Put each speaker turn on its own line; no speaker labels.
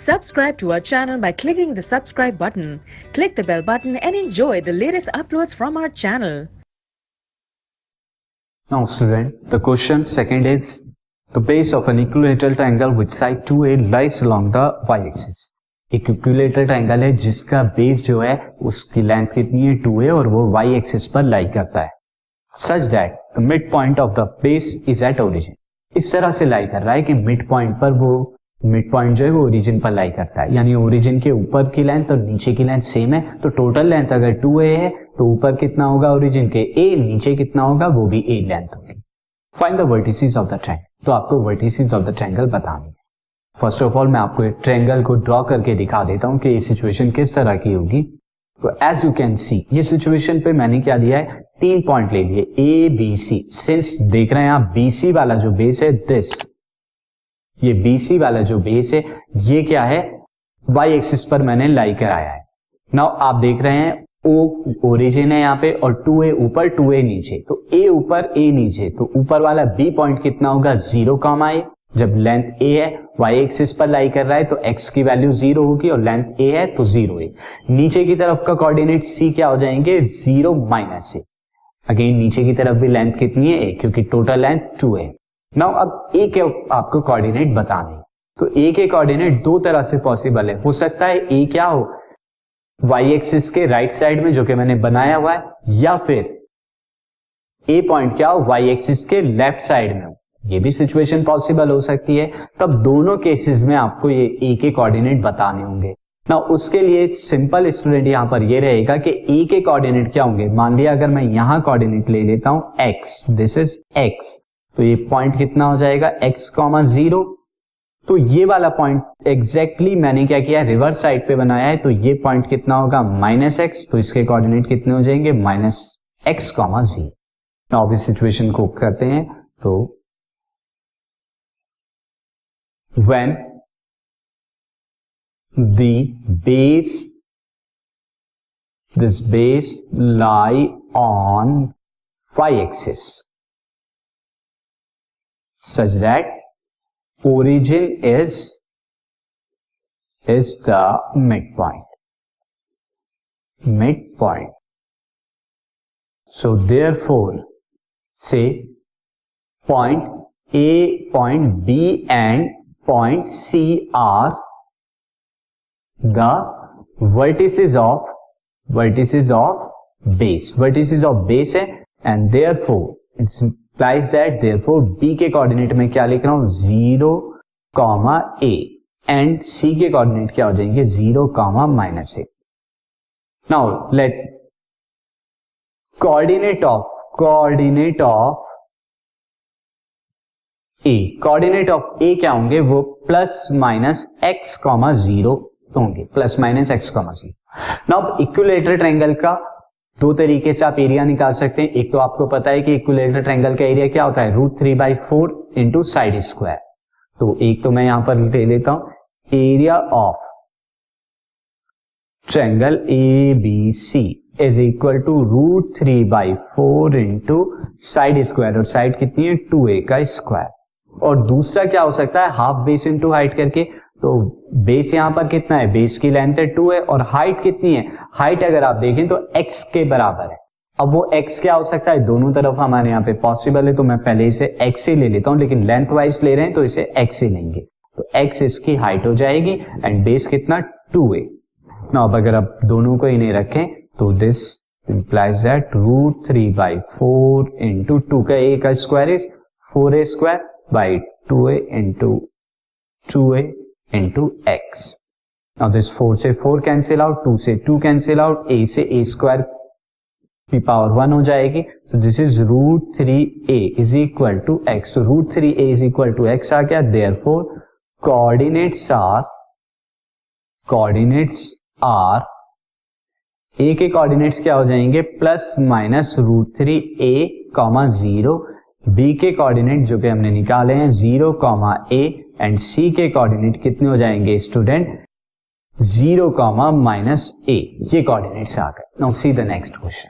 Subscribe to our channel by clicking the subscribe button. Click the bell button and enjoy the latest uploads from our channel.
Now student, the question second is the base of an equilateral triangle which side 2a lies along the y-axis. एक equilateral triangle है जिसका base जो है उसकी length कितनी है 2a और वो y-एक्सिस पर लाई करता है such that the midpoint of the base is at origin. इस तरह से लाई कर रहा है कि मिड पॉइंट पर वो मिड पॉइंट जो है वो ओरिजिन पर लाई करता है, यानी ओरिजिन के ऊपर की लेंथ और नीचे की लेंथ सेम है, तो टोटल लेंथ अगर 2a है तो ऊपर कितना होगा ओरिजिन के a, नीचे कितना होगा वो भी a लेंथ होगी. Find the vertices of the triangle. तो आपको वर्टिसेस ऑफ द ट्रायंगल बतानी है. फर्स्ट ऑफ ऑल मैं आपको एक ट्रायंगल को ड्रॉ करके दिखा देता हूं कि ये सिचुएशन किस तरह की होगी. तो एज यू कैन सी ये सिचुएशन पे मैंने क्या लिया है, 3 पॉइंट ले लिए ए बी सी. सिंस देख रहे हैं आप BC वाला जो बेस है दिस, ये BC वाला जो बेस है ये क्या है y एक्सिस पर मैंने लाई कराया है. नाउ आप देख रहे हैं O ओरिजिन है यहाँ पे और 2a ऊपर 2a नीचे, तो a ऊपर a नीचे, तो ऊपर वाला B पॉइंट कितना होगा 0, a. जब लेंथ a है y एक्सिस पर लाई कर रहा है तो x की वैल्यू 0 होगी और लेंथ a है तो 0 है. नीचे की तरफ का कोऑर्डिनेट c क्या हो जाएंगे 0 माइनस a. अगेन नीचे की तरफ भी लेंथ कितनी है a, क्योंकि टोटल लेंथ 2 है. नाउ अब a के आपको कोऑर्डिनेट बताने, तो a के कोऑर्डिनेट दो तरह से पॉसिबल है. हो सकता है a क्या हो y एक्सिस के राइट साइड में जो कि मैंने बनाया हुआ है, या फिर a पॉइंट क्या हो y एक्सिस के लेफ्ट साइड में हो. ये भी सिचुएशन पॉसिबल हो सकती है. तब दोनों केसेस में आपको ये a के कोऑर्डिनेट बताने होंगे. ना उसके लिए सिंपल स्टूडेंट यहां पर ये रहेगा कि a के कोऑर्डिनेट क्या होंगे. मान लिया अगर मैं यहां कोऑर्डिनेट ले लेता हूं x, दिस इज x, तो ये पॉइंट कितना हो जाएगा x, 0. तो ये वाला पॉइंट एग्जैक्टली मैंने क्या किया रिवर्स साइड पे बनाया है, तो ये पॉइंट कितना होगा -x, तो इसके कोऑर्डिनेट कितने हो जाएंगे -x, 0. नाउ अभी सिचुएशन को करते हैं. तो when this base lie on y-axis such that origin is the midpoint. So therefore say point A, point B and point C are the vertices of base है, and therefore it implies that therefore B के coordinate में क्या लिख रहा हूं 0, a and C के coordinate क्या हो जाएंगे 0, -a. Now let coordinate of coordinate of a क्या होंगे वो +-x, 0 होंगे, +-x, 0. नाउ इक्विलेटरल ट्रायंगल का दो तरीके से आप एरिया निकाल सकते हैं. एक तो आपको पता है कि इक्विलेटरल ट्रायंगल का एरिया क्या होता है √3/4 इंटू साइड स्क्वायर. तो एक तो मैं यहां पर ले लेता हूं area of triangle ABC is equal to √3/4 into side square, और साइड कितनी है 2a का स्क्वायर. और दूसरा क्या हो सकता है हाफ बेस इंटू हाइट करके. तो बेस यहां पर कितना है, बेस की लेंथ है 2 है और हाइट कितनी है, हाइट अगर आप देखें तो x के बराबर है. अब वो x क्या हो सकता है, दोनों तरफ हमारे यहाँ पे पॉसिबल है, तो मैं पहले इसे x ही ले लेता हूं, लेकिन लेंथ वाइज ले रहे हैं तो इसे x ही लेंगे. तो x इसकी हाइट हो जाएगी एंड बेस कितना 2a. ना अब अगर आप दोनों को ही नहीं रखें तो दिस इंप्लाइज दैट √3/4 इंटू 2 का a का square is 4a² by 2a into 2a into x. Now this 4 से 4 कैंसिल आउट, 2 से 2 कैंसिल आउट, a से a² की पावर 1 हो जाएगी. तो this is √3a is equal to x. तो √3a is equal to x आ गया. देयरफॉर कोऑर्डिनेट्स आर a के कोऑर्डिनेट्स क्या हो जाएंगे ±√3a, 0. B के कोऑर्डिनेट जो कि हमने निकाले हैं 0, a एंड C के कोऑर्डिनेट कितने हो जाएंगे स्टूडेंट 0, -a. ये कोऑर्डिनेट्स आ गए. Now see the next question.